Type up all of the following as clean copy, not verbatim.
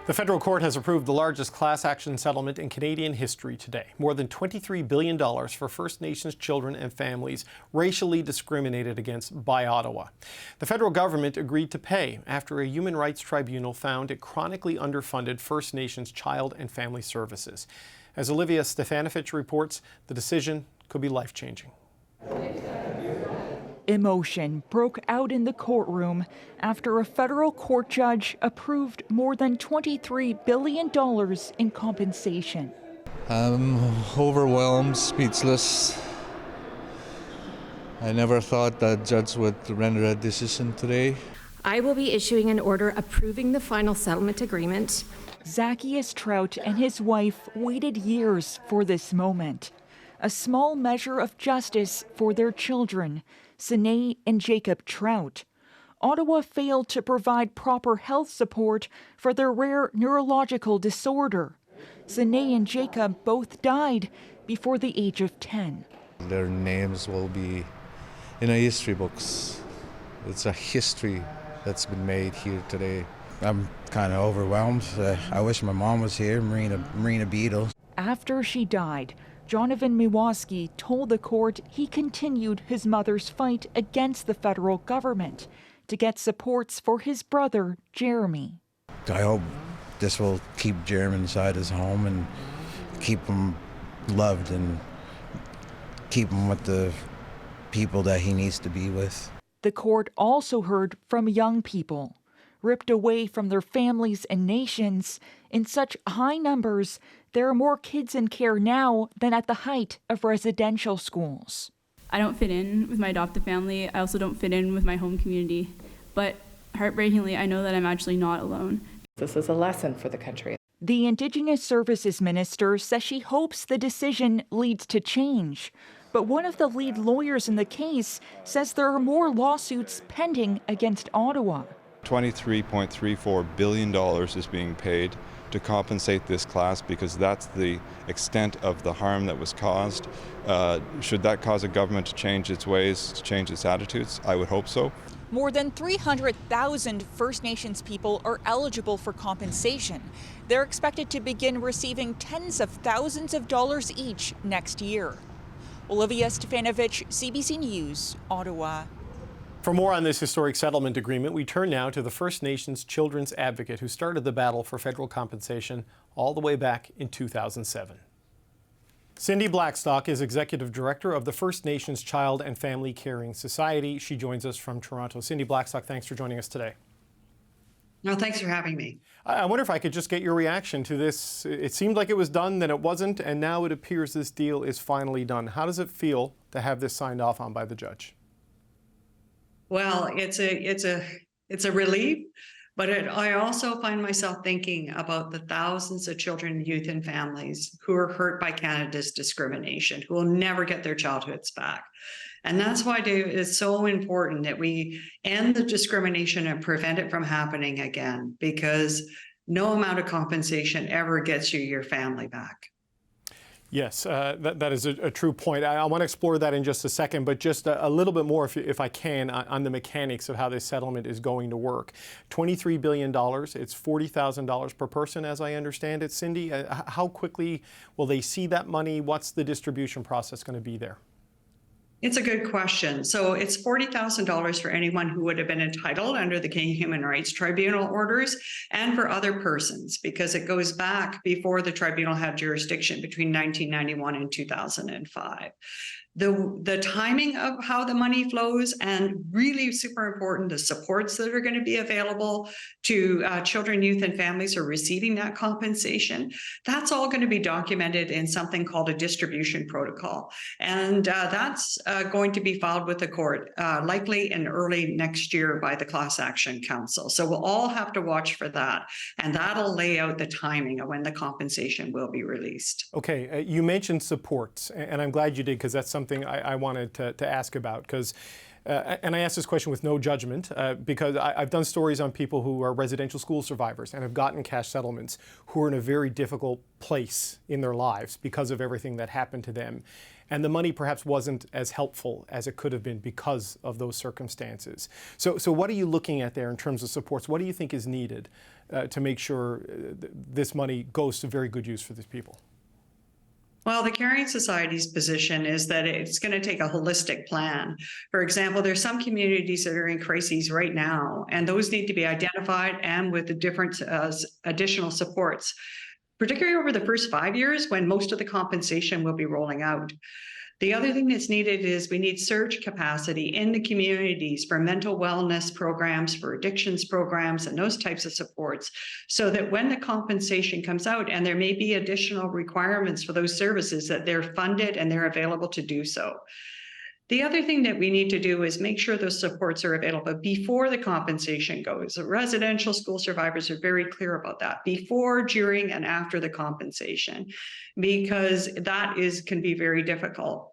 The federal court has approved the largest class action settlement in Canadian history today. More than $23 billion for First Nations children and families racially discriminated against by Ottawa. The federal government agreed to pay after a human rights tribunal found it chronically underfunded First Nations child and family services. As Olivia Stefanovich reports, the decision could be life-changing. Emotion broke out in the courtroom after a federal court judge approved more than $23 billion in compensation. I'm overwhelmed, speechless. I never thought that judge would render a decision today. I will be issuing an order approving the final settlement agreement. Zacchaeus Trout and his wife waited years for this moment. A small measure of justice for their children, Sinead and Jacob Trout. Ottawa failed to provide proper health support for their rare neurological disorder. Sinead and Jacob both died before the age of 10. Their names will be in the history books. It's a history that's been made here today. I'm kind of overwhelmed. I wish my mom was here, Marina Beadle. After she died, Jonathan Miwoski told the court he continued his mother's fight against the federal government to get supports for his brother, Jeremy. I hope this will keep Jeremy inside his home and keep him loved and keep him with the people that he needs to be with. The court also heard from young people, ripped away from their families and nations in such high numbers. There are more kids in care now than at the height of residential schools. I don't fit in with my adopted family. I also don't fit in with my home community. But heartbreakingly, I know that I'm actually not alone. This is a lesson for the country. The Indigenous Services Minister says she hopes the decision leads to change. But one of the lead lawyers in the case says there are more lawsuits pending against Ottawa. $23.34 billion is being paid to compensate this class because that's the extent of the harm that was caused. Should that cause a government to change its ways, to change its attitudes? I would hope so. More than 300,000 First Nations people are eligible for compensation. They're expected to begin receiving tens of thousands of dollars each next year. Olivia Stefanovich, CBC News, Ottawa. For more on this historic settlement agreement, we turn now to the First Nations children's advocate who started the battle for federal compensation all the way back in 2007. Cindy Blackstock is Executive Director of the First Nations Child and Family Caring Society. She joins us from Toronto. Cindy Blackstock, thanks for joining us today. No, thanks for having me. I wonder if I could just get your reaction to this. It seemed like it was done, then it wasn't, and now it appears this deal is finally done. How does it feel to have this signed off on by the judge? Well, it's a relief, but I also find myself thinking about the thousands of children, youth, and families who are hurt by Canada's discrimination, who will never get their childhoods back. And that's why, Dave, it's so important that we end the discrimination and prevent it from happening again, because no amount of compensation ever gets you your family back. Yes, that is a true point. I want to explore that in just a second, but just a little bit more, if I can, on the mechanics of how this settlement is going to work. $23 billion, it's $40,000 per person, as I understand it. Cindy, how quickly will they see that money? What's the distribution process going to be there? It's a good question. So it's $40,000 for anyone who would have been entitled under the Canadian Human Rights Tribunal orders, and for other persons, because it goes back before the tribunal had jurisdiction between 1991 and 2005. The timing of how the money flows, and really super important, the supports that are going to be available to children, youth, and families who are receiving that compensation, that's all going to be documented in something called a distribution protocol. And that's going to be filed with the court, likely in early next year by the Class Action Council. So we'll all have to watch for that. And that'll lay out the timing of when the compensation will be released. Okay, you mentioned supports, and I'm glad you did, because that's something I wanted to ask about, because And I ask this question with no judgment because I've done stories on people who are residential school survivors and have gotten cash settlements who are in a very difficult place in their lives because of everything that happened to them. And the money perhaps wasn't as helpful as it could have been because of those circumstances. So what are you looking at there in terms of supports? What do you think is needed to make sure this money goes to very good use for these people? Well, the Caring Society's position is that it's going to take a holistic plan. For example, there's some communities that are in crises right now, and those need to be identified and with the different additional supports, particularly over the first 5 years when most of the compensation will be rolling out. The other thing that's needed is we need surge capacity in the communities for mental wellness programs, for addictions programs, and those types of supports, so that when the compensation comes out and there may be additional requirements for those services, that they're funded and they're available to do so. The other thing that we need to do is make sure those supports are available before the compensation goes. Residential school survivors are very clear about that, before, during, and after the compensation, because that can be very difficult.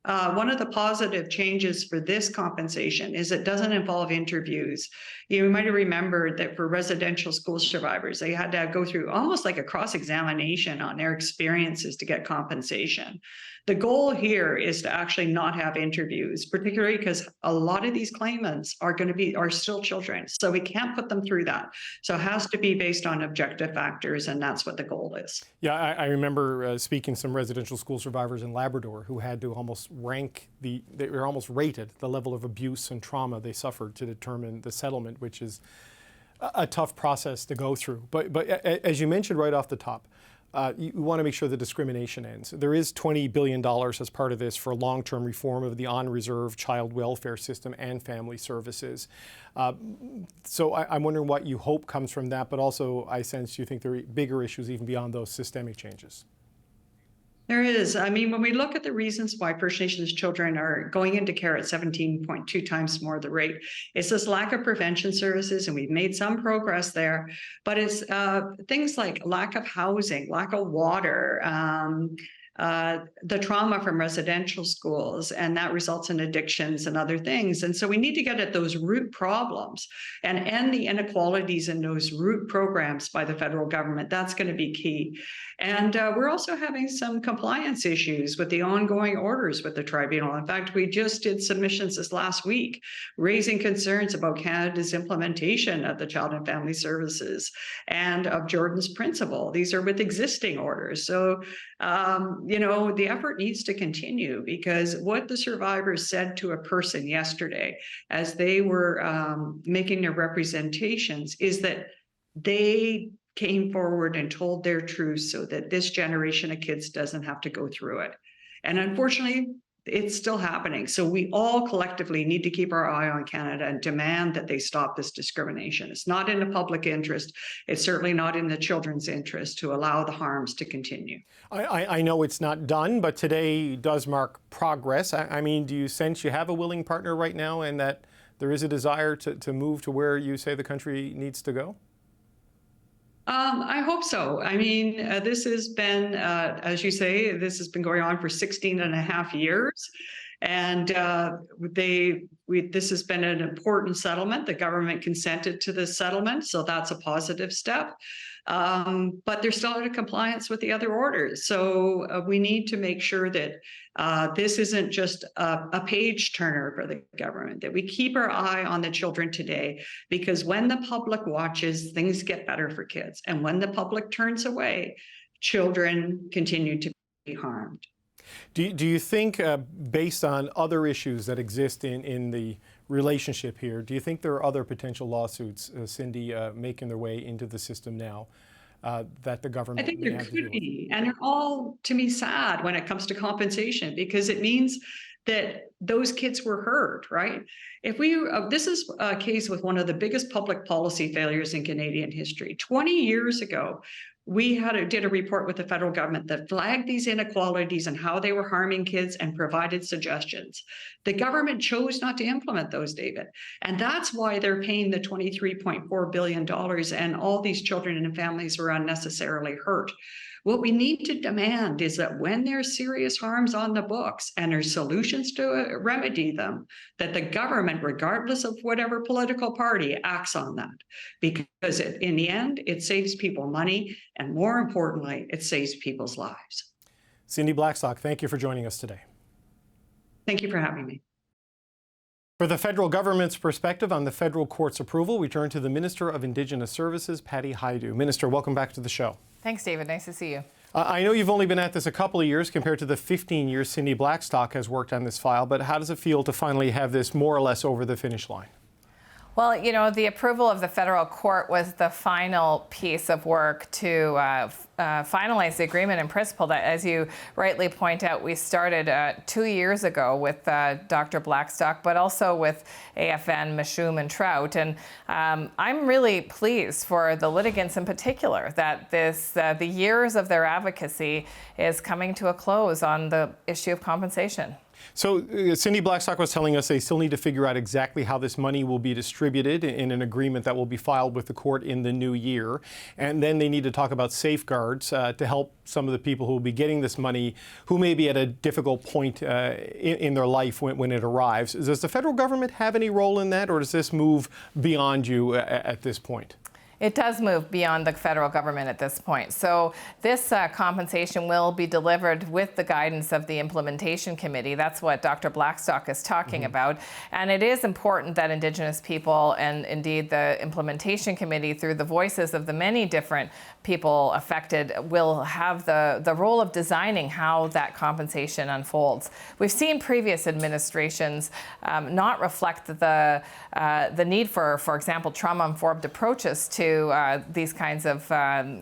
One of the positive changes for this compensation is it doesn't involve interviews. You might have remembered that for residential school survivors, they had to go through almost like a cross-examination on their experiences to get compensation. The goal here is to actually not have interviews, particularly because a lot of these claimants are still children. So we can't put them through that. So it has to be based on objective factors, and that's what the goal is. Yeah, I remember speaking to some residential school survivors in Labrador who had to almost they were almost rated the level of abuse and trauma they suffered to determine the settlement, which is a tough process to go through. But as you mentioned right off the top, you want to make sure the discrimination ends. There is $20 billion as part of this for long-term reform of the on-reserve child welfare system and family services. So I'm wondering what you hope comes from that, but also I sense you think there are bigger issues even beyond those systemic changes. There is. I mean, when we look at the reasons why First Nations children are going into care at 17.2 times more the rate, it's this lack of prevention services, and we've made some progress there, but it's things like lack of housing, lack of water, the trauma from residential schools, and that results in addictions and other things. And so we need to get at those root problems and end the inequalities in those root programs by the federal government. That's going to be key. And we're also having some compliance issues with the ongoing orders with the tribunal. In fact, we just did submissions this last week, raising concerns about Canada's implementation of the Child and Family Services and of Jordan's principle. These are with existing orders. So, the effort needs to continue, because what the survivors said to a person yesterday as they were making their representations is that they came forward and told their truth so that this generation of kids doesn't have to go through it. And unfortunately, it's still happening. So we all collectively need to keep our eye on Canada and demand that they stop this discrimination. It's not in the public interest. It's certainly not in the children's interest to allow the harms to continue. I know it's not done, but today does mark progress. I mean, do you sense you have a willing partner right now and that there is a desire to move to where you say the country needs to go? I hope so. I mean, this has been, as you say, this has been going on for 16 and a half years. And this has been an important settlement. The government consented to this settlement, so that's a positive step. But they're still out of compliance with the other orders. So we need to make sure that this isn't just a page turner for the government, that we keep our eye on the children today, because when the public watches, things get better for kids. And when the public turns away, children continue to be harmed. Do you think, based on other issues that exist in the relationship here, do you think there are other potential lawsuits, Cindy, making their way into the system now that the government? I think there could be, and they're all, to me, sad when it comes to compensation, because it means that those kids were heard, right? If this is a case with one of the biggest public policy failures in Canadian history. 20 years ago, we did a report with the federal government that flagged these inequalities and how they were harming kids and provided suggestions. The government chose not to implement those, David. And that's why they're paying the $23.4 billion, and all these children and families were unnecessarily hurt. What we need to demand is that when there's serious harms on the books and there's solutions to remedy them, that the government, regardless of whatever political party, acts on that. Because in the end, it saves people money, and more importantly, it saves people's lives. Cindy Blackstock, thank you for joining us today. Thank you for having me. For the federal government's perspective on the federal court's approval, we turn to the Minister of Indigenous Services, Patty Hajdu. Minister, welcome back to the show. Thanks, David. Nice to see you. I know you've only been at this a couple of years compared to the 15 years Cindy Blackstock has worked on this file, but how does it feel to finally have this more or less over the finish line? Well, you know, the approval of the federal court was the final piece of work to finalize the agreement in principle that, as you rightly point out, we started 2 years ago with Dr. Blackstock, but also with AFN, Mashum, and Trout. And I'm really pleased for the litigants in particular that the years of their advocacy is coming to a close on the issue of compensation. So Cindy Blackstock was telling us they still need to figure out exactly how this money will be distributed in an agreement that will be filed with the court in the new year. And then they need to talk about safeguards to help some of the people who will be getting this money who may be at a difficult point in their life when it arrives. Does the federal government have any role in that, or does this move beyond you at this point? It does move beyond the federal government at this point. So this compensation will be delivered with the guidance of the implementation committee. That's what Dr. Blackstock is talking about. And it is important that Indigenous people and indeed the implementation committee, through the voices of the many different people affected, will have the role of designing how that compensation unfolds. We've seen previous administrations not reflect the need for example, trauma-informed approaches to these kinds of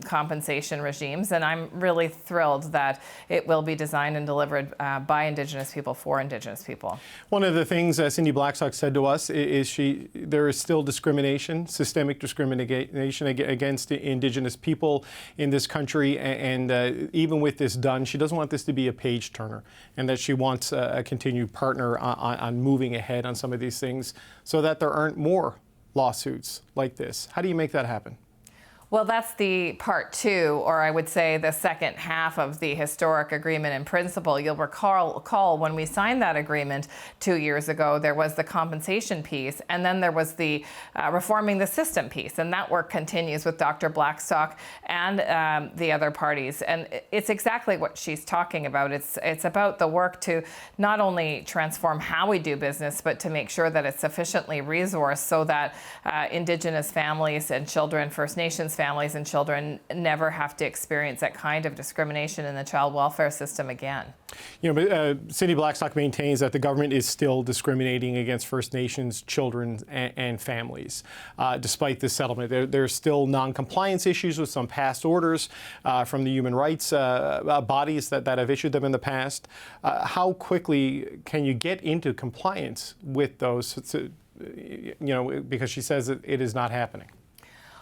compensation regimes, and I'm really thrilled that it will be designed and delivered by Indigenous people for Indigenous people. One of the things Cindy Blackstock said to us is there is still discrimination, systemic discrimination against Indigenous people in this country, and even with this done, she doesn't want this to be a page turner, and that she wants a continued partner on moving ahead on some of these things so that there aren't more lawsuits like this. How do you make that happen? Well, that's the part two, or I would say the second half of the historic agreement in principle. You'll recall when we signed that agreement 2 years ago, there was the compensation piece, and then there was the reforming the system piece, and that work continues with Dr. Blackstock and the other parties. And it's exactly what she's talking about. It's about the work to not only transform how we do business, but to make sure that it's sufficiently resourced so that Indigenous families and children, First Nations families and children never have to experience that kind of discrimination in the child welfare system again. You know, but Cindy Blackstock maintains that the government is still discriminating against First Nations children and families. Despite this settlement, there's still non-compliance issues with some past orders from the human rights bodies that have issued them in the past. How quickly can you get into compliance with those? You know, because she says that it is not happening.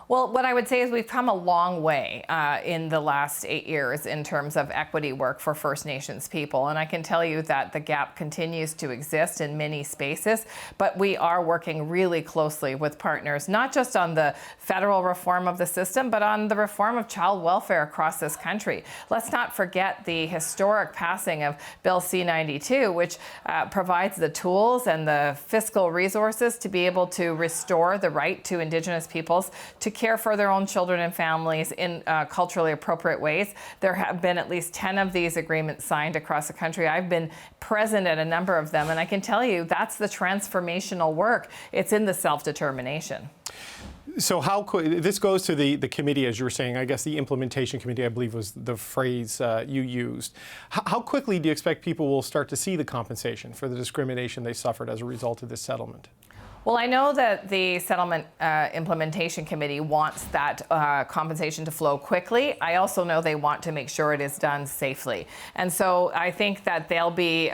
Well, what I would say is we've come a long way in the last 8 years in terms of equity work for First Nations people. And I can tell you that the gap continues to exist in many spaces, but we are working really closely with partners, not just on the federal reform of the system, but on the reform of child welfare across this country. Let's not forget the historic passing of Bill C-92, which provides the tools and the fiscal resources to be able to restore the right to Indigenous peoples to care for their own children and families in culturally appropriate ways. There have been at least 10 of these agreements signed across the country. I've been present at a number of them, and I can tell you that's the transformational work. It's in the self-determination. So how could this goes to the committee, as you were saying? I guess the implementation committee, I believe, was the phrase you used. How quickly do you expect people will start to see the compensation for the discrimination they suffered as a result of this settlement? Well, I know that the Settlement Implementation Committee wants that compensation to flow quickly. I also know they want to make sure it is done safely. And so I think that they'll be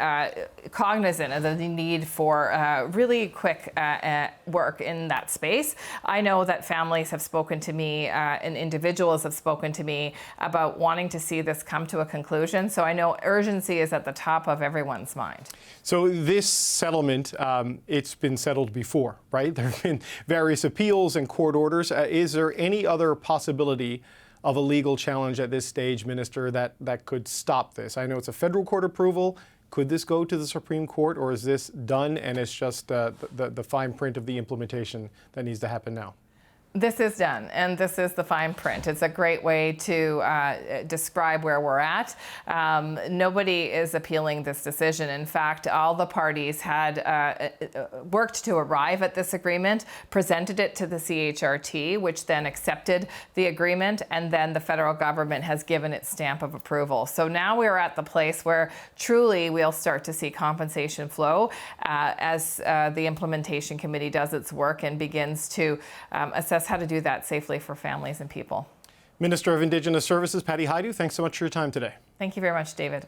cognizant of the need for really quick work in that space. I know that families have spoken to me and individuals have spoken to me about wanting to see this come to a conclusion. So I know urgency is at the top of everyone's mind. So this settlement, it's been settled before, right? There have been various appeals and court orders. Is there any other possibility of a legal challenge at this stage, Minister, that could stop this? I know it's a federal court approval. Could this go to the Supreme Court, or is this done and it's just the fine print of the implementation that needs to happen now? This is done, and this is the fine print. It's a great way to describe where we're at. Nobody is appealing this decision. In fact, all the parties had worked to arrive at this agreement, presented it to the CHRT, which then accepted the agreement, and then the federal government has given its stamp of approval. So now we're at the place where truly we'll start to see compensation flow as the implementation committee does its work and begins to assess how to do that safely for families and people. Minister of Indigenous Services, Patty Hajdu, thanks so much for your time today. Thank you very much, David.